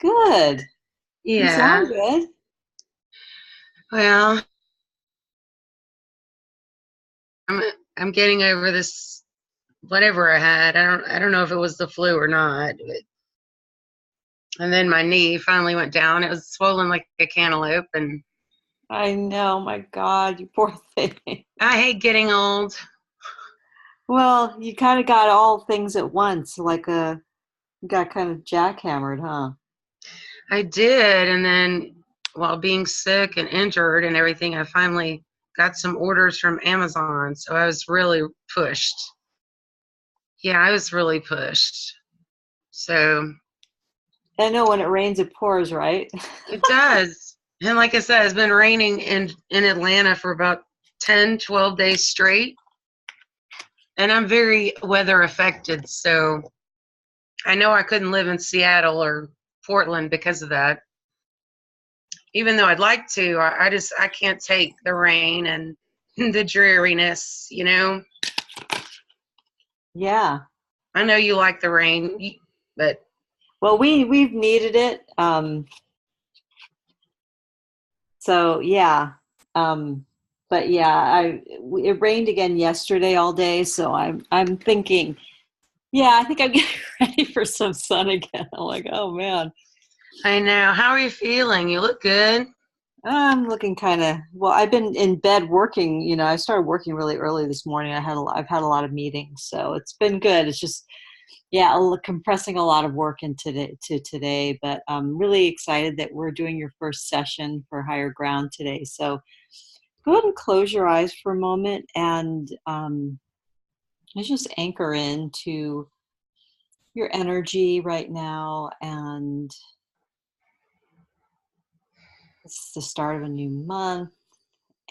Good. You sound Yeah. good. Well, I'm I'm getting over this whatever I had. I don't know if it was the flu or not. And then my knee finally went down. It was swollen like a cantaloupe, and I know, my God, you poor thing. I hate getting old. Well, you kind of got all things at once, you got kind of jackhammered, huh? I did, and then while being sick and injured and everything, I finally got some orders from Amazon. So I was really pushed. Yeah, I was really pushed. So I know when it rains, it pours, right? it does. And like I said, it's been raining in Atlanta for about 10, 12 days straight. And I'm very weather affected. So I know I couldn't live in Seattle or Portland because of that. Even though I'd like to, I can't take the rain and the dreariness. Yeah. I know you like the rain, but Well, we've needed it. So yeah. Um, but yeah, it rained again yesterday all day, so I'm thinking, yeah, I think I'm getting ready for some sun again. I'm like, oh man. I know. How are you feeling? You look good. I'm looking kind of well. I've been in bed working. I started working really early this morning. I've had a lot of meetings, so it's been good. It's just yeah, compressing a lot of work into today. But I'm really excited that we're doing your first session for Higher Ground today. So go ahead and close your eyes for a moment and let's just anchor into your energy right now. And it's the start of a new month,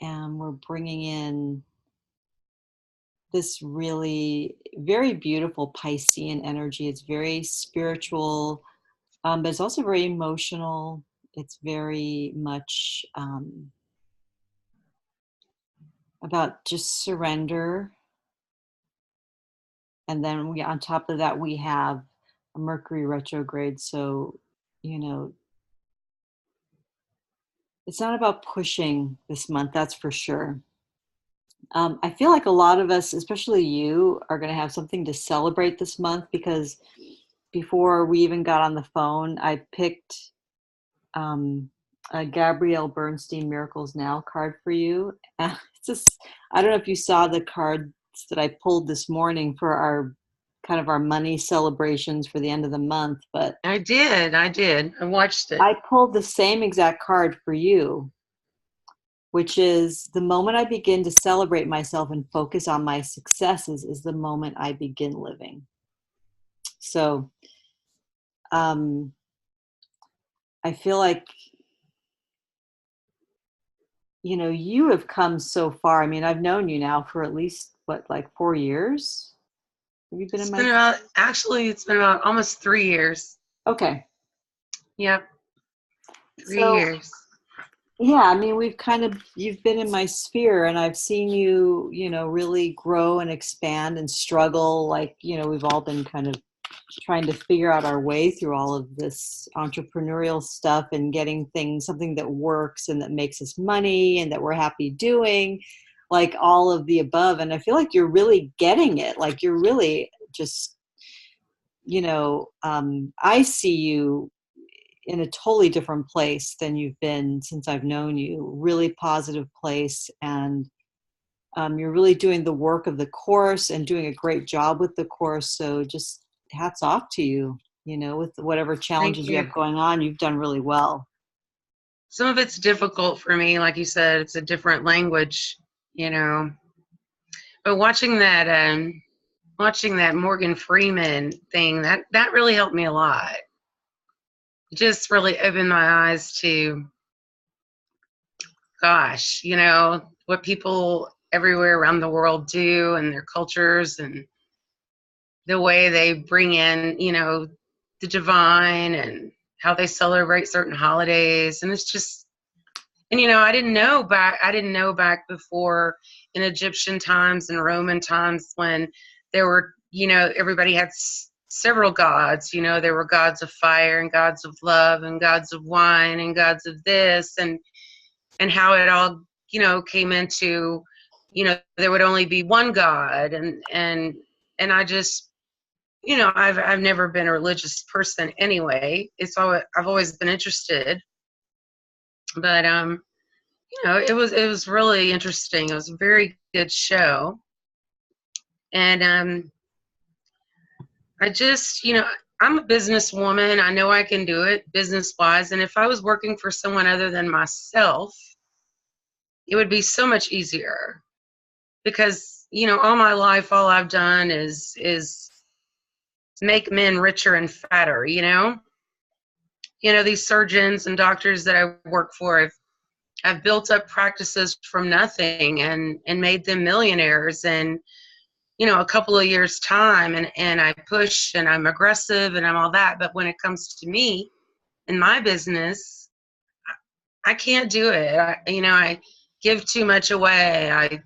and we're bringing in this really very beautiful Piscean energy. It's very spiritual, but it's also very emotional. It's very much about just surrender. And then on top of that, we have a Mercury retrograde. So, you know, it's not about pushing this month, that's for sure. I feel like a lot of us, especially you, are going to have something to celebrate this month because before we even got on the phone, I picked um, a Gabrielle Bernstein Miracles Now card for you. It's just, I don't know if you saw the cards that I pulled this morning for our kind of our money celebrations for the end of the month, but I did. I did. I watched it. I pulled the same exact card for you, which is the moment I begin to celebrate myself and focus on my successes is the moment I begin living. So um, I feel like, you have come so far. I mean, I've known you now for at least, what, like 4 years? Have you been in my. It's been about almost 3 years. Okay. Yep, three So, years. yeah, I mean, you've been in my sphere and I've seen you, really grow and expand and struggle. Like, we've all been kind of trying to figure out our way through all of this entrepreneurial stuff and getting something that works and that makes us money and that we're happy doing, like all of the above. And I feel like you're really getting it. Like you're really just, I see you in a totally different place than you've been since I've known you, really positive place. And you're really doing the work of the course and doing a great job with the course. So just hats off to you, with whatever Thank challenges you you. have going on. You've done really well. Some of it's difficult for me. Like you said, it's a different language, you know. But watching that Morgan Freeman thing, that really helped me a lot. It just really opened my eyes to, gosh, what people everywhere around the world do and their cultures and the way they bring in, the divine and how they celebrate certain holidays. And it's just, and I didn't know back before in Egyptian times and Roman times when there were, everybody had several gods. You know, there were gods of fire and gods of love and gods of wine and gods of this, and how it all, you know, came into, you know, there would only be one God, and I just, you know, I've never been a religious person anyway. I've always been interested, but you know, it was really interesting. It was a very good show, and I just, you know, I'm a businesswoman. I know I can do it business wise, and if I was working for someone other than myself, it would be so much easier because, you know, all my life, all I've done is make men richer and fatter. You know, these surgeons and doctors that I work for, I've built up practices from nothing and made them millionaires in, you know, a couple of years time, and I push and I'm aggressive and I'm all that, but when it comes to me in my business, I can't do it. I give too much away. I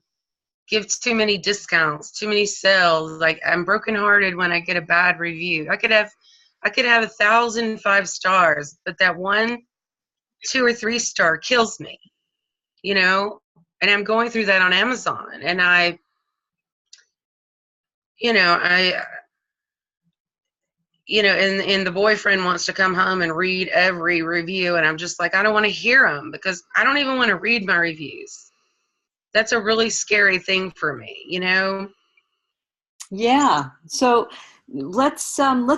give too many discounts, too many sales. Like, I'm brokenhearted when I get a bad review. I could have 1,000 5 stars, but that one 2 or 3 star kills me, you know. And I'm going through that on Amazon, and you know, I you know, and the boyfriend wants to come home and read every review, and I'm just like, I don't want to hear them because I don't even want to read my reviews. That's a really scary thing for me, you know. Yeah. So let's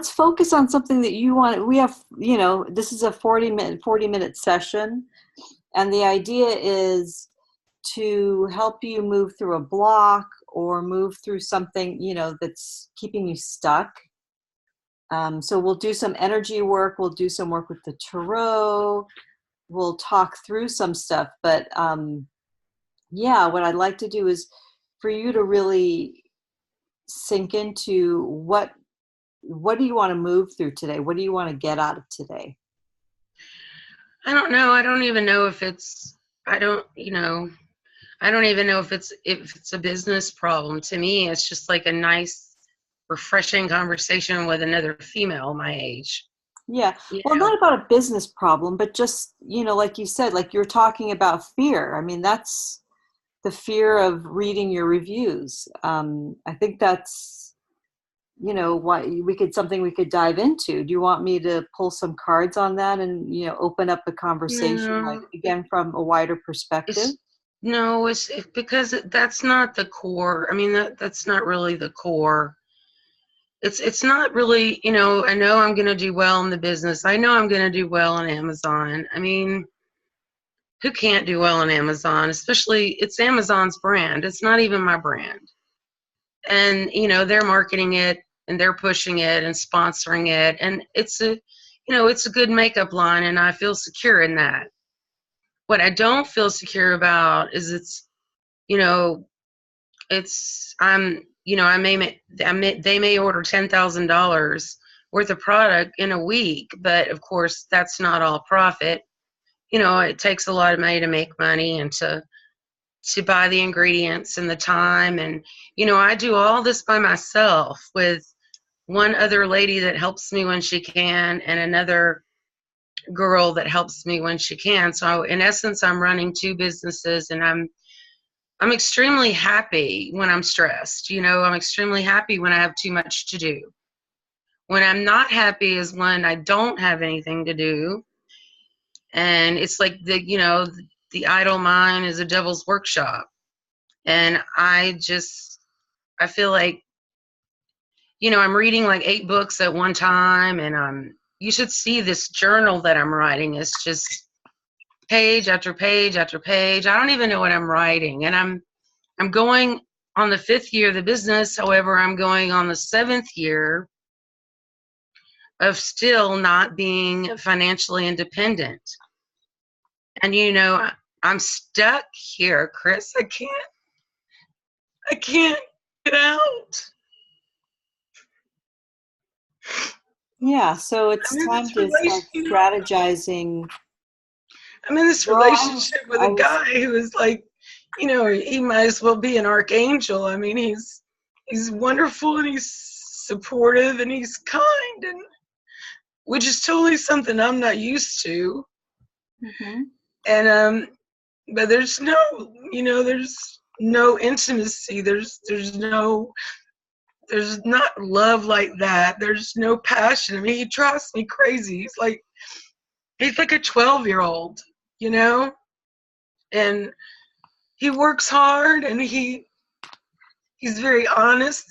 focus on something that you want. We have, you know, this is a 40-minute session, and the idea is to help you move through a block or move through something, you know, that's keeping you stuck. So we'll do some energy work. We'll do some work with the tarot. We'll talk through some stuff. But yeah, what I'd like to do is for you to really sink into what do you want to move through today? What do you want to get out of today? I don't know. I don't even know if it's. I don't. You know. I don't even know if it's a business problem. To me, it's just like a nice, refreshing conversation with another female my age. Yeah. You Well, know. not about a business problem, but just, you know, like you said, like you're talking about fear. I mean, that's the fear of reading your reviews. I think that's, you know, what something we could dive into. Do you want me to pull some cards on that and, you know, open up the conversation, like No, again, from a wider perspective? it's no, it's because that's not the core. I mean, that's not really the core. It's not really, you know, I know I'm going to do well in the business. I know I'm going to do well on Amazon. I mean, who can't do well on Amazon? Especially, it's Amazon's brand. It's not even my brand. And, you know, they're marketing it and they're pushing it and sponsoring it, and it's a good makeup line, and I feel secure in that. What I don't feel secure about is you know, they may order $10,000 worth of product in a week, but of course that's not all profit. You know, it takes a lot of money to make money and to buy the ingredients and the time, and you know, I do all this by myself with one other lady that helps me when she can, and another girl that helps me when she can. So in essence, I'm running 2 businesses, and I'm extremely happy when I'm stressed. You know, I'm extremely happy when I have too much to do. When I'm not happy is when I don't have anything to do. And it's like the idle mind is a devil's workshop. And I feel like, you know, I'm reading like 8 books at one time, and you should see this journal that I'm writing. It's just page after page after page. I don't even know what I'm writing. And I'm going on the 5th year of the business. However, I'm going on the 7th year of still not being financially independent. And you know, I'm stuck here, Chris. I can't get out. Yeah. So it's I'm in time this to start relation. strategizing. I'm in this Well, relationship with I a was, guy who is like, you know, he might as well be an archangel. I mean, he's wonderful and he's supportive and he's kind, and which is totally something I'm not used to. Mm-hmm. And but there's no, there's no intimacy. There's not love like that. There's no passion. I mean, he drives me crazy. He's like a 12-year-old, you know? And he works hard, and he's very honest,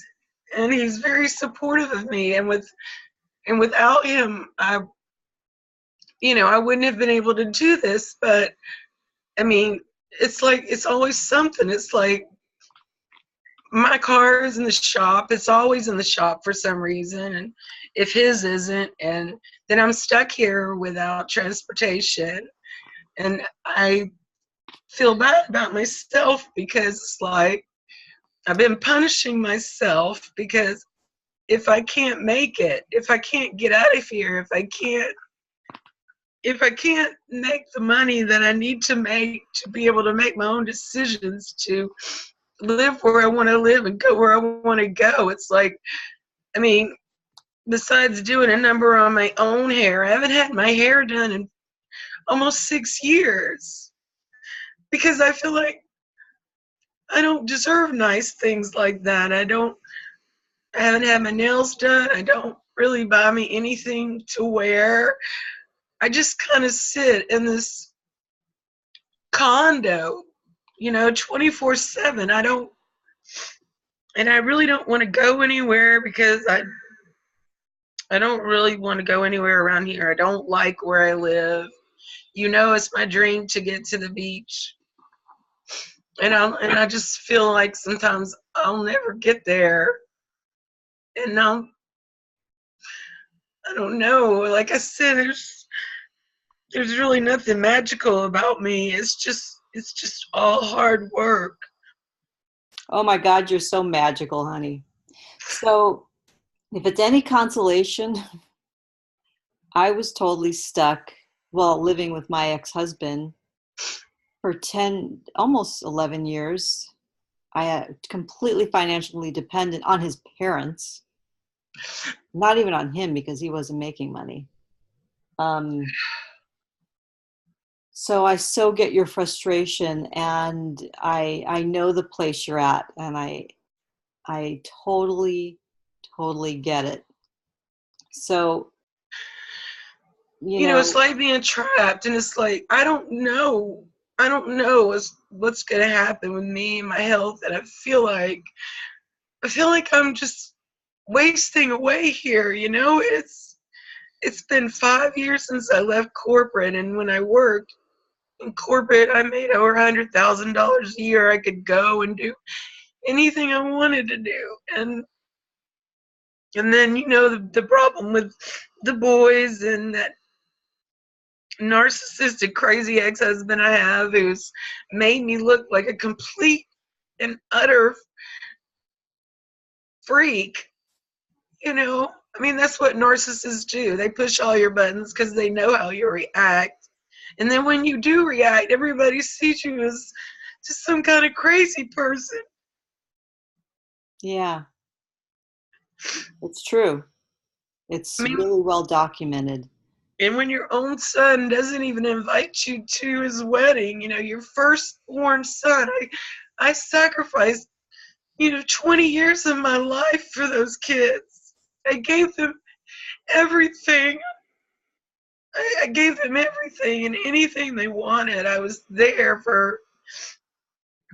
and he's very supportive of me. And without him, I wouldn't have been able to do this. But I mean, it's like it's always something. It's like my car is in the shop. It's always in the shop for some reason. And if his isn't, and then I'm stuck here without transportation. And I feel bad about myself because it's like I've been punishing myself because if I can't make it, if I can't get out of here, if I can't make the money that I need to make to be able to make my own decisions, to live where I want to live and go where I want to go, it's like, I mean, besides doing a number on my own hair, I haven't had my hair done in almost 6 years because I feel like I don't deserve nice things like that. I haven't had my nails done. I don't really buy me anything to wear. I just kind of sit in this condo, 24/7. And I really don't want to go anywhere because I don't really want to go anywhere around here. I don't like where I live. It's my dream to get to the beach. And I just feel like sometimes I'll never get there. And I don't know. Like I said, there's really nothing magical about me. It's just all hard work. Oh my God, you're so magical, honey. So, if it's any consolation, I was totally stuck, well, living with my ex-husband for 10, almost 11 years. I completely financially dependent on his parents, not even on him because he wasn't making money. Um, so I so get your frustration, and I know the place you're at, and I totally totally get it. So, you It's know, like being trapped, and it's like I don't know. I don't know what's gonna happen with me and my health, and I feel like I'm just wasting away here. It's been 5 years since I left corporate, and when I worked in corporate, I made over $100,000 a year. I could go and do anything I wanted to do, and then the problem with the boys and that narcissistic crazy ex-husband I have who's made me look like a complete and utter freak. I mean, that's what narcissists do. They push all your buttons because they know how you react. And then when you do react, everybody sees you as just some kind of crazy person. yeah, it's true. I It's mean, really well documented. and when your own son doesn't even invite you to his wedding, your firstborn son, I sacrificed, 20 years of my life for those kids. I gave them everything. I gave them everything and anything they wanted. I was there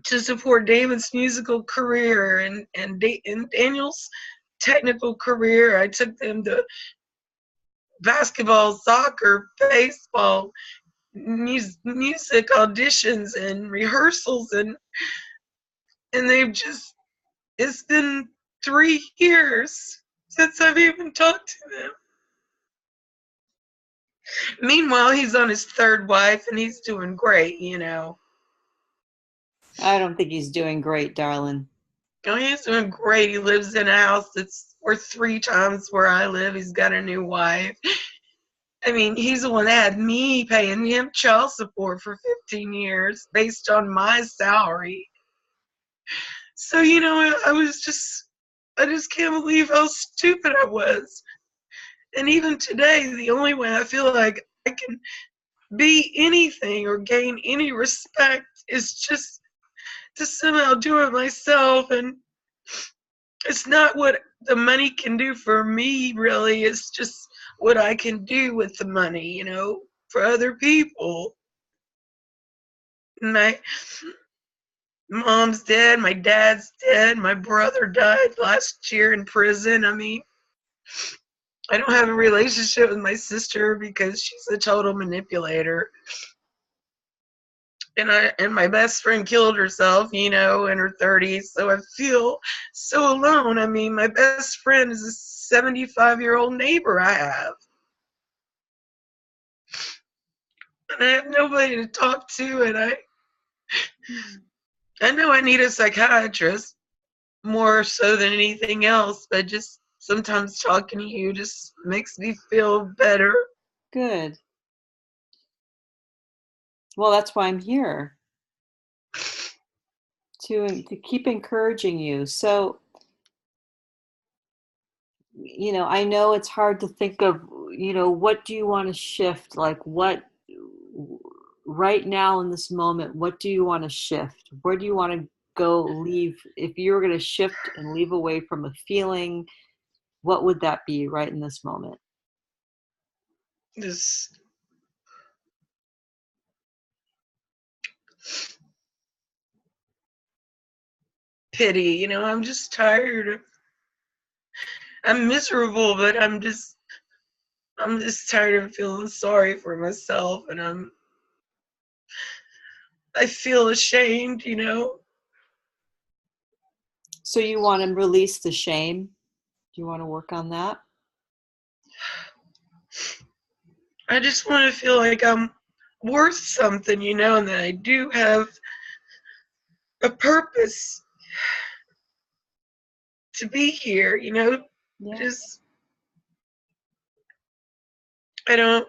to support David's musical career and Daniel's technical career. I took them to basketball, soccer, baseball, music auditions and rehearsals, and it's been 3 years since I've even talked to them. Meanwhile, he's on his third wife and he's doing great. I don't think he's doing great, darling. Oh, he's doing great. He lives in a house that's worth 3 times where I live. He's got a new wife. I mean, he's the one that had me paying him child support for 15 years based on my salary. So, I was just I just can't believe how stupid I was. And even today, the only way I feel like I can be anything or gain any respect is just to somehow do it myself. And it's not what the money can do for me, really. It's just what I can do with the money, for other people. My mom's dead, my dad's dead, my brother died last year in prison. I mean, I don't have a relationship with my sister because she's a total manipulator. And my best friend killed herself, in her 30s. So I feel so alone. I mean, my best friend is a 75-year-old neighbor I have. And I have nobody to talk to, and I know I need a psychiatrist more so than anything else, but just sometimes talking to you just makes me feel better. Good. Well, that's why I'm here, to keep encouraging you. So, I know it's hard to think of, what do you want to shift? Like what right now in this moment, what do you want to shift? Where do you want to go leave? If you were going to shift and leave away from a feeling, what would that be right in this moment? This pity, I'm just tired of, I'm miserable, but I'm just tired of feeling sorry for myself, and I feel ashamed. So you want to release the shame? Do you want to work on that? I just want to feel like I'm worth something, and that I do have a purpose to be here. Yeah. Just I don't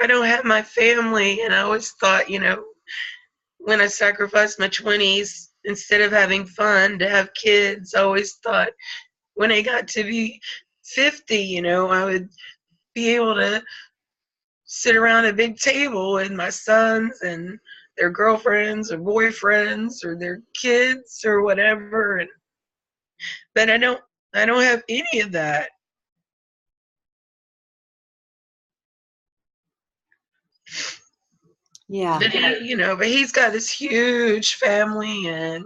I don't have my family, and I always thought, when I sacrificed my 20s instead of having fun to have kids, I always thought when I got to be 50, I would be able to sit around a big table with my sons and their girlfriends or boyfriends or their kids or whatever. But I don't have any of that. Yeah. But he's got this huge family, and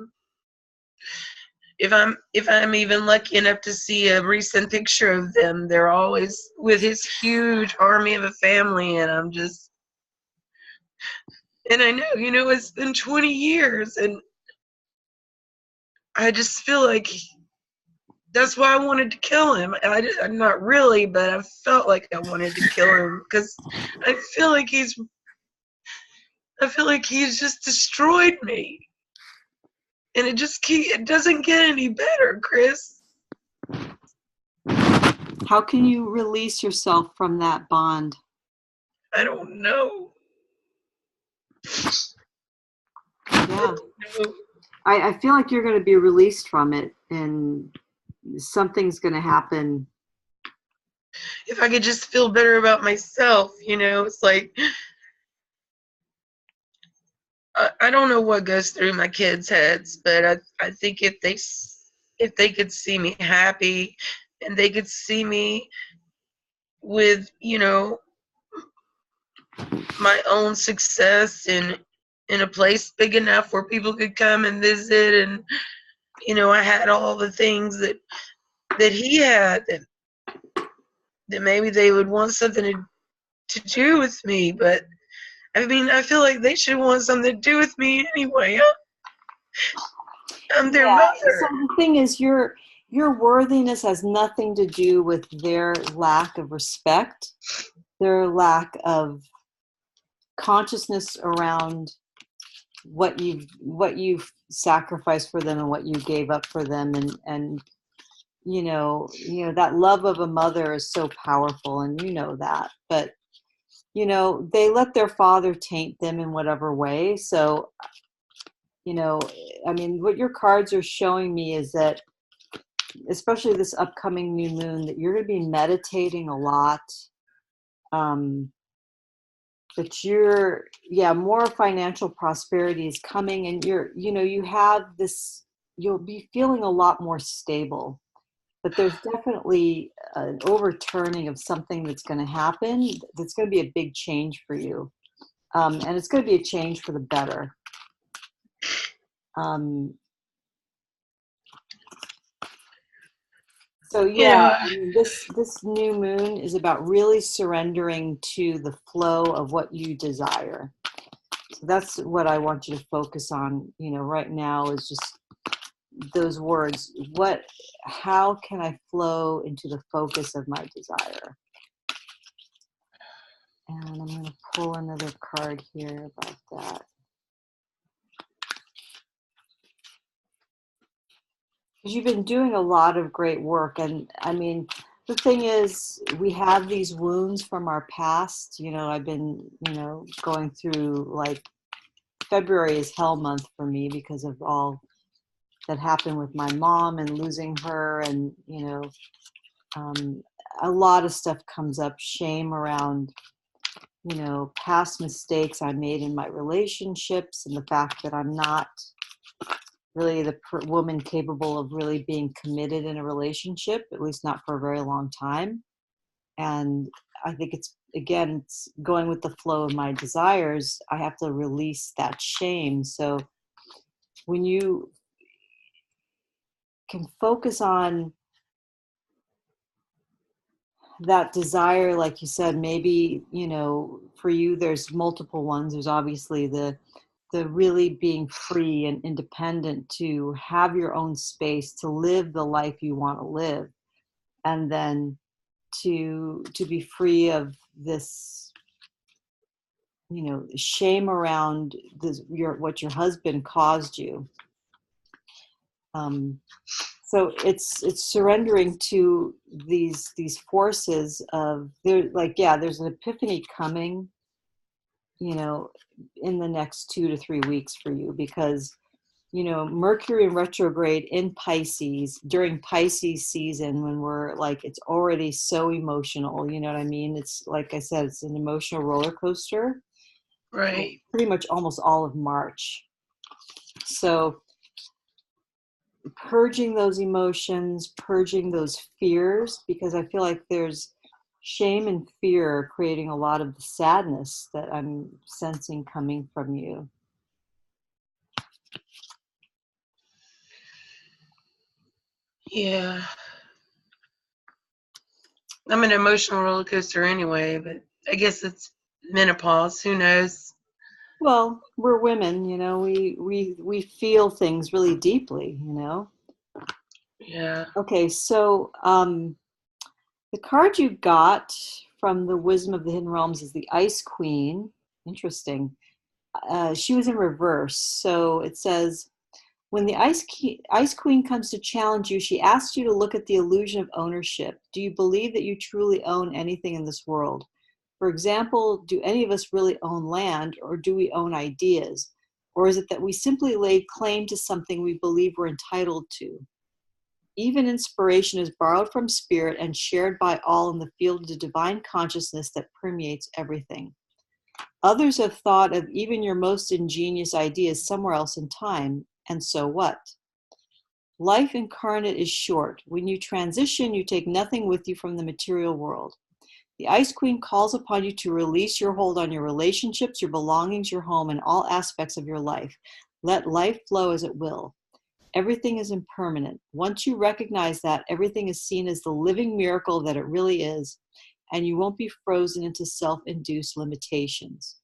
if I'm even lucky enough to see a recent picture of them, they're always with his huge army of a family, and I know, it's been 20 years, and I just feel like that's why I wanted to kill him. I'm not really, but I felt like I wanted to kill him because I feel like he's just destroyed me, and it doesn't get any better, Chris. How can you release yourself from that bond? I don't know. Yeah. I feel like you're going to be released from it, and something's going to happen. If I could just feel better about myself, it's like I don't know what goes through my kids' heads, but I think if they could see me happy, and they could see me with my own success in a place big enough where people could come and visit, and I had all the things that he had, that maybe they would want something to do with me. But I mean, I feel like they should want something to do with me anyway. I'm their Yeah. So mother. the thing is, your worthiness has nothing to do with their lack of respect, their lack of consciousness around what you've sacrificed for them and what you gave up for them, and that love of a mother is so powerful, and that. But they let their father taint them in whatever way. So you know, I mean, what your cards are showing me is that, especially this upcoming new moon, that you're going to be meditating a lot. Um, that you're, yeah, more financial prosperity is coming, and you have this, you'll be feeling a lot more stable. But there's definitely an overturning of something that's going to happen. That's going to be a big change for you. And it's going to be a change for the better. Um, so yeah, Yeah. I mean, this new moon is about really surrendering to the flow of what you desire. So that's what I want you to focus on, right now, is just those words. How can I flow into the focus of my desire? And I'm going to pull another card here about that. Because you've been doing a lot of great work. And I mean, the thing is, we have these wounds from our past. I've been, going through, like, February is hell month for me because of all that happened with my mom and losing her. And, um, a lot of stuff comes up, shame around, past mistakes I made in my relationships, and the fact that I'm not really the woman capable of really being committed in a relationship, at least not for a very long time. And I think it's going with the flow of my desires. I have to release that shame. So when you can focus on that desire, like you said, maybe, for you, there's multiple ones. There's obviously the really being free and independent, to have your own space, to live the life you want to live, and then to be free of this, shame around what your husband caused you. um, so it's surrendering to these forces of there. Like, yeah, there's an epiphany coming, you know in the next 2 to 3 weeks for you, because Mercury in retrograde in Pisces, during Pisces season, when we're like, it's already so emotional, you know what I mean? It's like I said, it's an emotional roller coaster for Right. pretty much almost all of March. So purging those emotions, purging those fears, because I feel like there's shame and fear creating a lot of the sadness that I'm sensing coming from you. Yeah. I'm an emotional roller coaster anyway, but I guess it's menopause. Who knows? Well, we're women, we feel things really deeply. Yeah. Okay, so the card you got from the Wisdom of the Hidden Realms is the Ice Queen. Interesting. She was in reverse. So it says, when the Ice Queen comes to challenge you, she asks you to look at the illusion of ownership. Do you believe that you truly own anything in this world? For example, do any of us really own land, or do we own ideas? Or is it that we simply laid claim to something we believe we're entitled to? Even inspiration is borrowed from spirit and shared by all in the field of the divine consciousness that permeates everything. Others have thought of even your most ingenious ideas somewhere else in time, and so what? Life incarnate is short. When you transition, you take nothing with you from the material world. The Ice Queen calls upon you to release your hold on your relationships, your belongings, your home, and all aspects of your life. Let life flow as it will. Everything is impermanent. Once you recognize that, everything is seen as the living miracle that it really is, and you won't be frozen into self-induced limitations.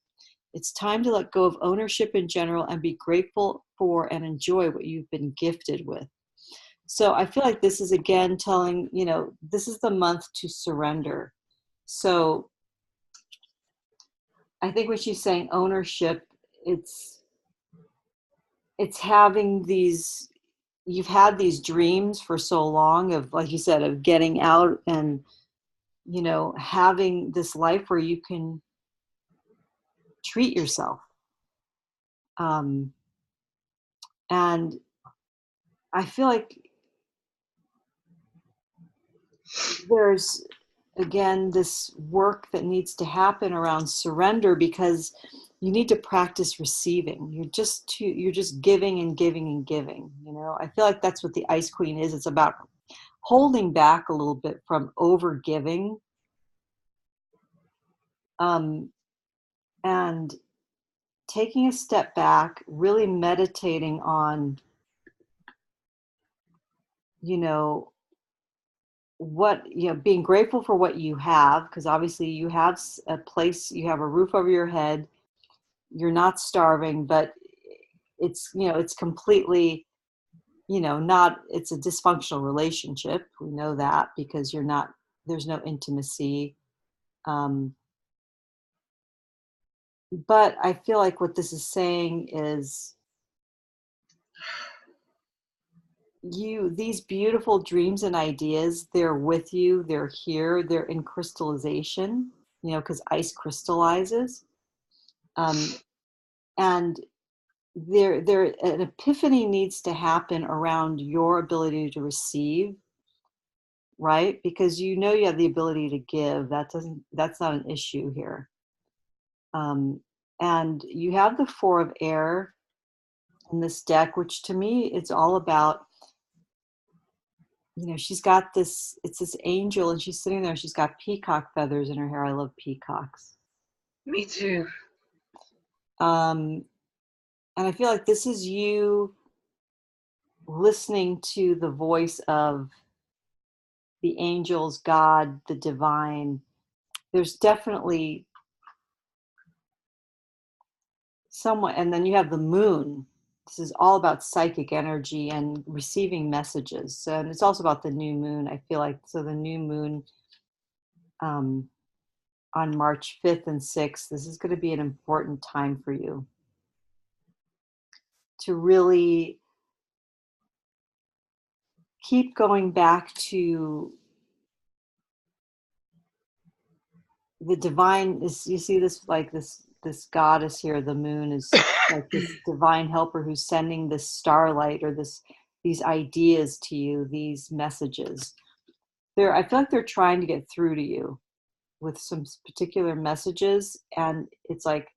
It's time to let go of ownership in general and be grateful for and enjoy what you've been gifted with. So I feel like this is again telling, this is the month to surrender. So I think when she's saying ownership, it's it's having these you've had these dreams for so long of, like you said, of getting out and, having this life where you can treat yourself. Um, And I feel like there's, again, this work that needs to happen around surrender, because you need to practice receiving. You're just giving and giving and giving. I feel like that's what the Ice Queen is. It's about holding back a little bit from over giving, and taking a step back, really meditating on, you know, being grateful for what you have, because obviously you have a place, you have a roof over your head, you're not starving, but it's completely, not, it's a dysfunctional relationship. We know that because there's no intimacy. Um, but I feel like what this is saying is, these beautiful dreams and ideas, they're with you, they're here, they're in crystallization, because ice crystallizes. And there an epiphany needs to happen around your ability to receive, right? Because you have the ability to give. That's not an issue here. And you have the Four of Air in this deck, which to me, it's all about, she's got it's this angel, and she's sitting there, she's got peacock feathers in her hair. I love peacocks. Me too. And I feel like this is you listening to the voice of the angels, God, the divine. There's definitely someone, and then you have the moon. This is all about psychic energy and receiving messages. So, and it's also about the new moon, I feel like. So the new moon, on March 5th and 6th, this is going to be an important time for you to really keep going back to the divine. You see this, like this goddess here, the moon, is like this divine helper who's sending this starlight, or these ideas to you, these messages. I feel like they're trying to get through to you with some particular messages. And it's like,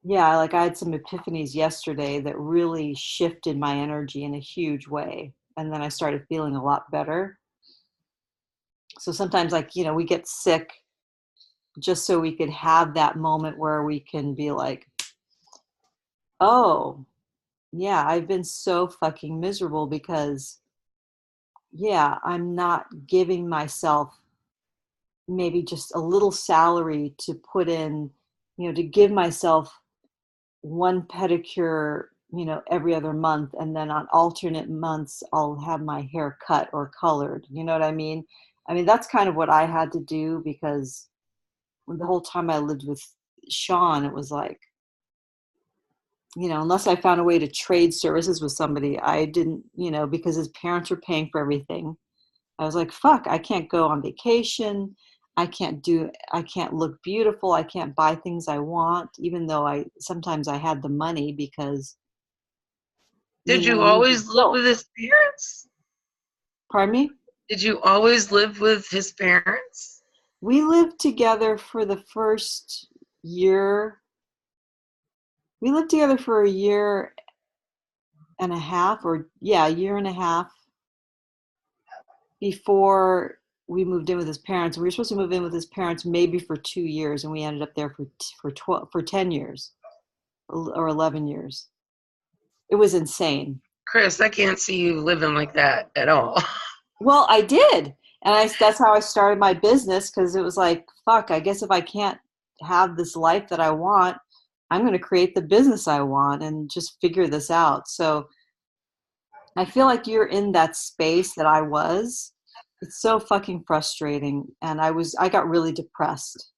yeah, like I had some epiphanies yesterday that really shifted my energy in a huge way. And then I started feeling a lot better. So sometimes, like, we get sick just so we could have that moment where we can be like, oh, yeah, I've been so fucking miserable because, yeah, I'm not giving myself maybe just a little salary to put in, to give myself one pedicure, every other month. And then on alternate months, I'll have my hair cut or colored. You know what I mean? I mean, that's kind of what I had to do, because the whole time I lived with Sean, it was like, unless I found a way to trade services with somebody, I didn't, because his parents were paying for everything. I was like, fuck, I can't go on vacation. I can't look beautiful. I can't buy things I want, even though sometimes I had the money, because, Did you you always just live built. with his parents? Pardon me? Did you always live with his parents? We lived together for the first year. We lived together for a year and a half, or yeah, a year and a half before we moved in with his parents. We were supposed to move in with his parents maybe for 2 years, and we ended up there for 10 years or 11 years. It was insane. Chris, I can't see you living like that at all. Well, I did. And that's how I started my business, because it was like, fuck, I guess if I can't have this life that I want, I'm going to create the business I want and just figure this out. So I feel like you're in that space that I was. It's so fucking frustrating. And I got really depressed.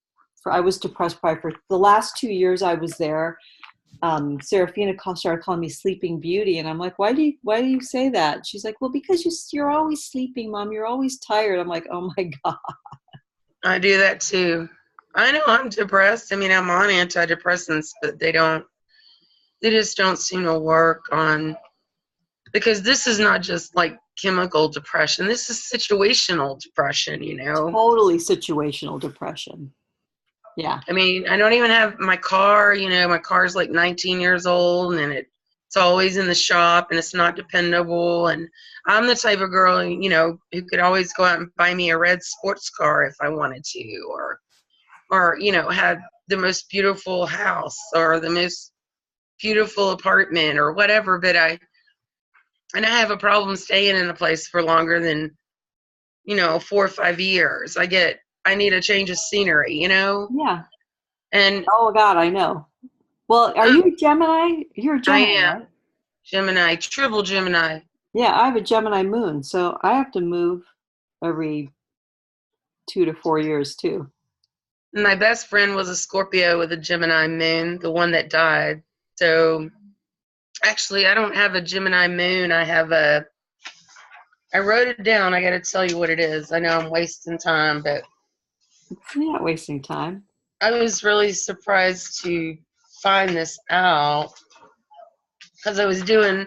I was depressed probably for the last 2 years I was there. Seraphina started calling me Sleeping Beauty, and I'm like, why do you say that? She's like, well, because you're always sleeping, Mom. You're always tired. I'm like, oh my God. I do that too. I know I'm depressed. I mean, I'm on antidepressants, but they don't they just don't seem to work on, because this is not just like chemical depression. This is situational depression, you know? Totally situational depression. Yeah. I mean, I don't even have my car, you know, my car's like 19 years old and it's always in the shop and it's not dependable. And I'm the type of girl, you know, who could always go out and buy me a red sports car if I wanted to, or, you know, had the most beautiful house or the most beautiful apartment or whatever. But I have a problem staying in a place for longer than, you know, 4 or 5 years. I need a change of scenery, you know? Yeah. And Oh God, I know. Well, are you a Gemini? You're a I Gemini, am right? Gemini, triple Gemini. Yeah, I have a Gemini moon, so I have to move every 2 to 4 years too. My best friend was a Scorpio with a Gemini moon, the one that died. So actually, I don't have a Gemini moon. I wrote it down. I got to tell you what it is. I know I'm wasting time, but You're not wasting time. I was really surprised to find this out because I was doing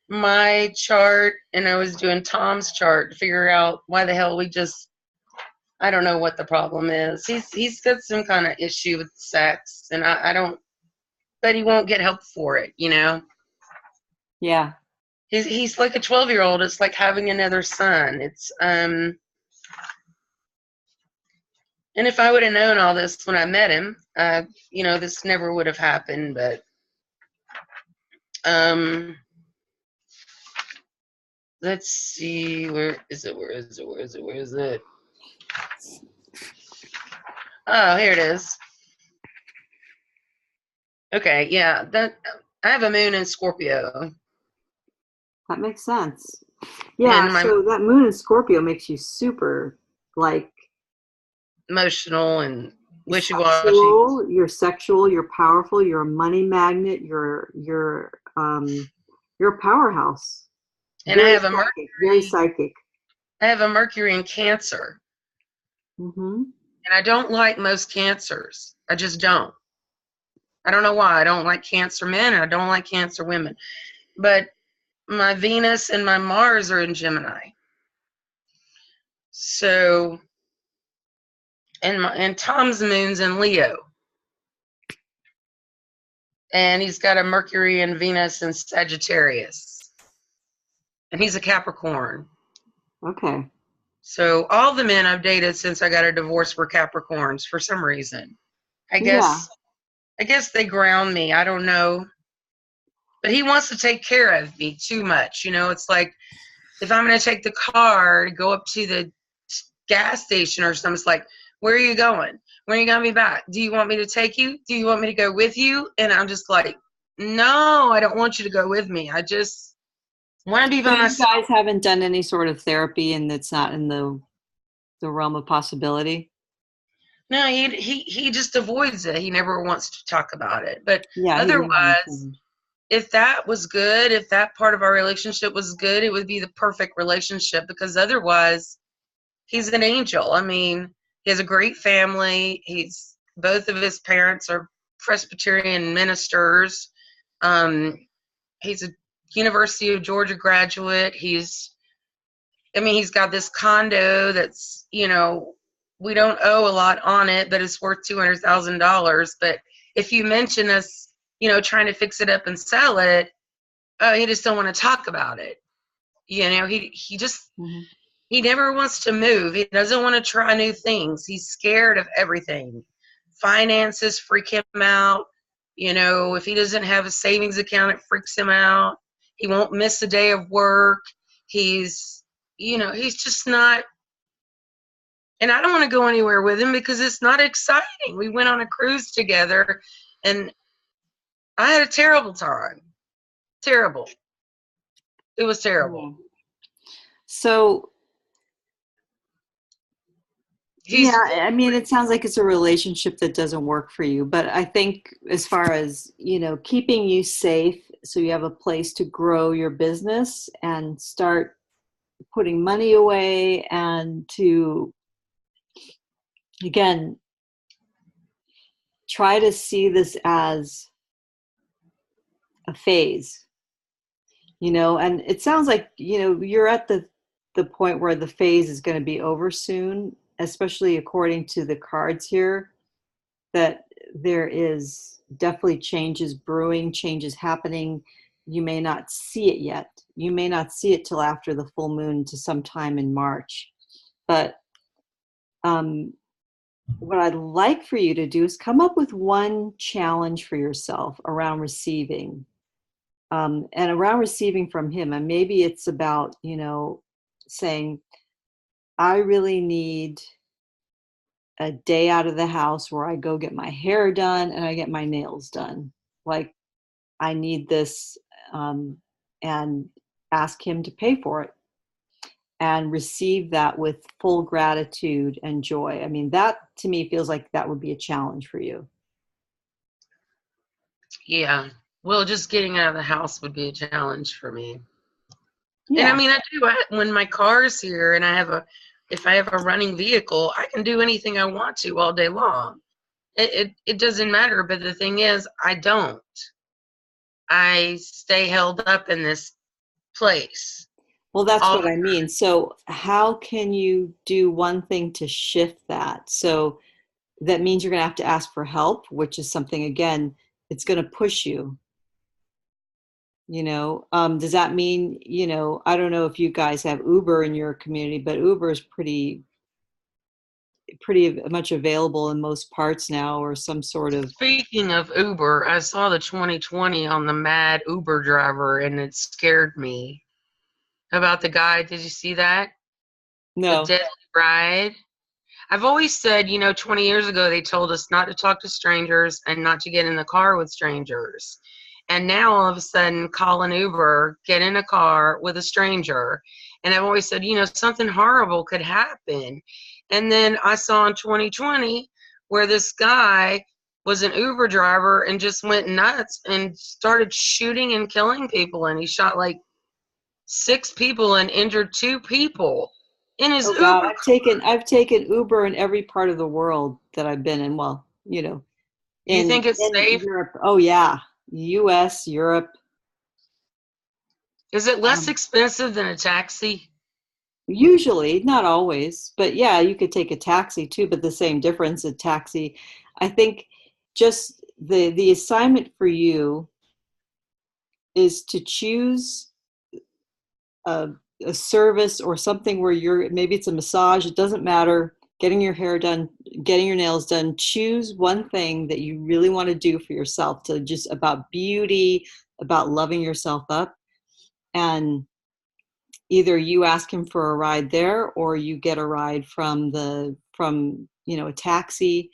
my chart and I was doing Tom's chart to figure out why the hell we just, I don't know what the problem is. He's got some kind of issue with sex, and I don't, but he won't get help for it, you know. Yeah. He's like a 12-year-old. It's like having another son. It's and if I would have known all this when I met him, you know, this never would have happened. But um, let's see, where is it? Where is it? Where is it? Where is it? Oh, here it is. Okay, yeah, that I have a moon in Scorpio, That makes sense. Yeah, and my so that moon in Scorpio makes you super like emotional and wishy-washy. sexual, you're powerful, you're a money magnet, you're a powerhouse. And Very psychic, very psychic. I have a Mercury in Cancer, Hmm. and I don't like most cancers. I just don't. I don't know why. I don't like Cancer men, and I don't like Cancer women. But my Venus and my Mars are in Gemini. So, and Tom's moon's in Leo, and he's got a Mercury and Venus in Sagittarius, and he's a Capricorn. Okay. So all the men I've dated since I got a divorce were Capricorns for some reason. I Yeah. guess I guess they ground me. I don't know. But he wants to take care of me too much. You know, it's like if I'm going to take the car to go up to the gas station or something, it's like, where are you going? When are you going to be back? Do you want me to take you? Do you want me to go with you? And I'm just like, no, I don't want you to go with me. I just want to be So by you myself. guys haven't done any sort of therapy and it's not in the realm of possibility? No, he just avoids it. He never wants to talk about it. But Yeah, he doesn't want to otherwise, change. if that was good, if that part of our relationship was good, it would be the perfect relationship, because otherwise he's an angel. I mean, he has a great family. He's both of his parents are Presbyterian ministers. Um, he's a University of Georgia graduate. He's got this condo that's, you know, we don't owe a lot on it, but it's worth $200,000. But if you mention us, you know, trying to fix it up and sell it, oh, he just don't want to talk about it. You know, he just Hmm. he never wants to move. He doesn't want to try new things. He's scared of everything. Finances freak him out. You know, if he doesn't have a savings account, it freaks him out. He won't miss a day of work. He's, you know, he's just not. And I don't want to go anywhere with him because it's not exciting. We went on a cruise together and I had a terrible time. Terrible. It was terrible. Yeah. So, yeah, He's I mean, it sounds like it's a relationship that doesn't work for you, but I think as far as, keeping you safe so you have a place to grow your business and start putting money away and to, again, try to see this as a phase, and it sounds like, you're at the point where the phase is going to be over soon, especially according to the cards here, that there is definitely changes brewing, changes happening. You may not see it yet. You may not see it till after the full moon to sometime in March. But um, what I'd like for you to do is come up with one challenge for yourself around receiving, and around receiving from him. And maybe it's about, saying, I really need a day out of the house where I go get my hair done and I get my nails done. Like, I need this, um, and ask him to pay for it and receive that with full gratitude and joy. I mean, that to me feels like that would be a challenge for you. Yeah. Well, just getting out of the house would be a challenge for me. And I Yeah. mean, I do when my car's here and if I have a running vehicle, I can do anything I want to all day long. It doesn't matter. But the thing is, I don't. I stay held up in this place Well, that's all what the I mean. So, how can you do one thing to shift that? So, that means you're going to have to ask for help, which is something, again, it's going to push you. Does that mean, I don't know if you guys have Uber in your community, but Uber is pretty much available in most parts now, or some sort of. Speaking of Uber, I saw the 2020 on the Mad Uber driver and it scared me. About the guy, did you see that? The No. deadly ride? I've always said, 20 years ago, they told us not to talk to strangers and not to get in the car with strangers. And now all of a sudden, call an Uber, get in a car with a stranger. And I've always said, something horrible could happen. And then I saw in 2020 where this guy was an Uber driver and just went nuts and started shooting and killing people. And he shot like 6 people and injured 2 people in his Oh God, Uber. I've taken Uber in every part of the world that I've been in. Well, You in think it's in safe? Europe. Oh yeah, U.S., Europe. Is it less Um, expensive than a taxi? Usually, not always, but yeah, you could take a taxi too. But the same difference, a taxi. I think just the assignment for you is to choose a, a service or something where maybe it's a massage, it doesn't matter, getting your hair done, getting your nails done. Choose one thing that you really want to do for yourself, to just about beauty, about loving yourself up. And either you ask him for a ride there, or you get a ride from a taxi.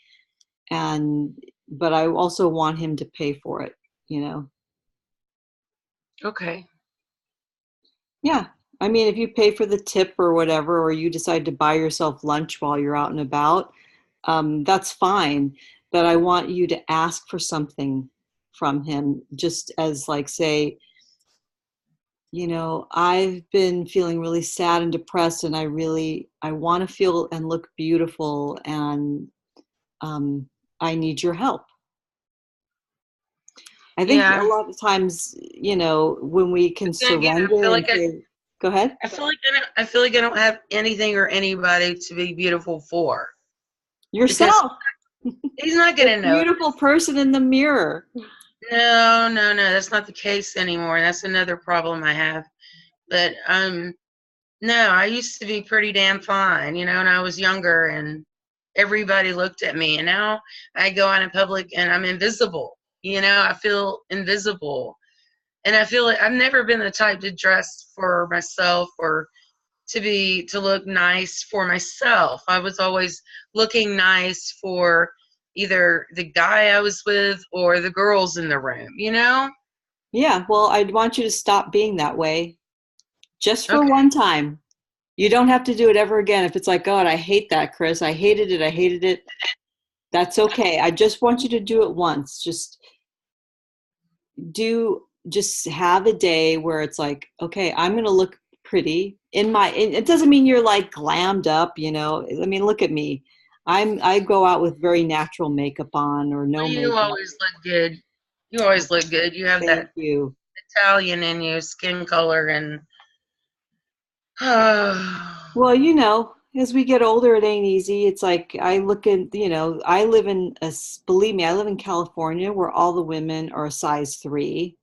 And but I also want him to pay for it, you know. Okay. Yeah. I mean, if you pay for the tip or whatever, or you decide to buy yourself lunch while you're out and about, that's fine. But I want you to ask for something from him, just as, like, say, I've been feeling really sad and depressed, and I want to feel and look beautiful, and um, I need your help. I think a Yeah. lot of times, when we can But then again, surrender and say, go ahead. I feel like I don't have anything or anybody to be beautiful for because Yourself. he's not The gonna know. beautiful person in the mirror. No, no, no, that's not the case anymore. That's another problem I have. But no, I used to be pretty damn fine, when I was younger and everybody looked at me. And now I go out in public and I'm invisible. I feel invisible. And I feel like I've never been the type to dress for myself or to look nice for myself. I was always looking nice for either the guy I was with or the girls in the room. Yeah, well, I'd want you to stop being that way just for Okay. one time. You don't have to do it ever again. If it's like, God, I hate that, Chris. I hated it. I hated it. That's okay. I just want you to do it once. Just have a day where it's like, okay, I'm going to look pretty it doesn't mean you're like glammed up. I mean, look at me. I go out with very natural makeup on, or no Well, you makeup. always look good. You always look good. You have Thank that you. Italian in you, skin color, and Well, as we get older, it ain't easy. It's like I look at, I live believe me, I live in California where all the women are a size 3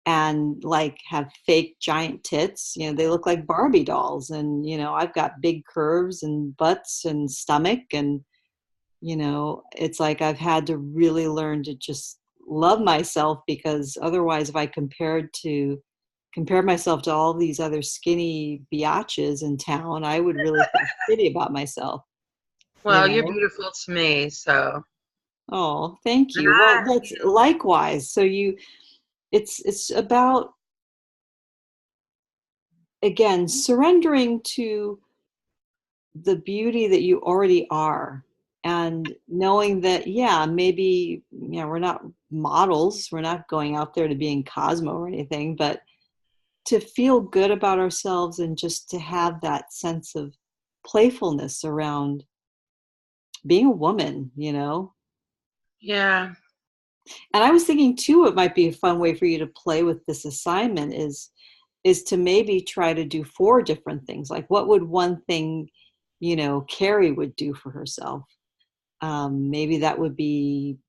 and like have fake giant tits. They look like Barbie dolls. And, I've got big curves and butts and stomach. And, it's like I've had to really learn to just love myself because otherwise, if I compare myself to all these other skinny biatches in town, I would really feel shitty about myself, you well, you're know? beautiful to me, so Oh, thank and you. Well, I, that's likewise. So it's about, again, surrendering to the beauty that you already are and knowing that, yeah, maybe, we're not models, we're not going out there to be in Cosmo or anything, but to feel good about ourselves and just to have that sense of playfulness around being a woman. yeah, And I was thinking too, it might be a fun way for you to play with this assignment is to maybe try to do 4 different things. Like what would one thing, Carrie would do for herself? Maybe that would be,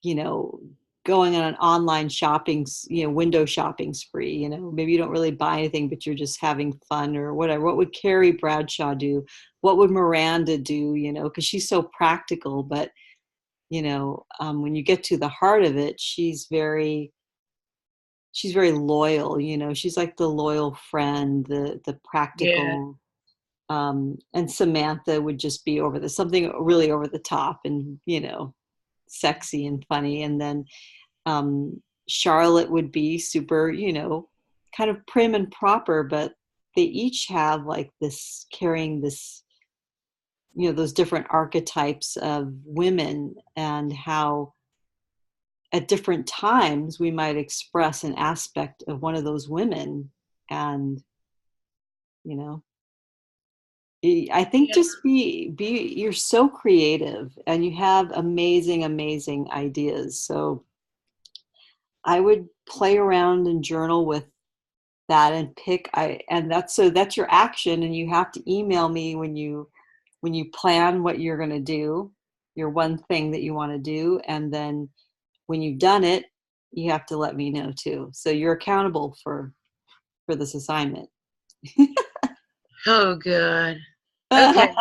you know, going on an online shopping, window shopping spree. Maybe you don't really buy anything, but you're just having fun or whatever. What would Carrie Bradshaw do? What would Miranda do? Because she's so practical, but when you get to the heart of it, she's very loyal. She's like the loyal friend, the yeah, practical. And Samantha would just be something really over the top and sexy and funny. And then Charlotte would be super, kind of prim and proper, but they each have like this carrying this, those different archetypes of women and how at different times we might express an aspect of one of those women. And, you know, I think yeah, just you're so creative and you have amazing, amazing ideas. So I would play around and journal with that and that's your action, and you have to email me when you plan what you're going to do, your one thing that you want to do, and then when you've done it, you have to let me know too. So you're accountable for this assignment. oh, good. Okay.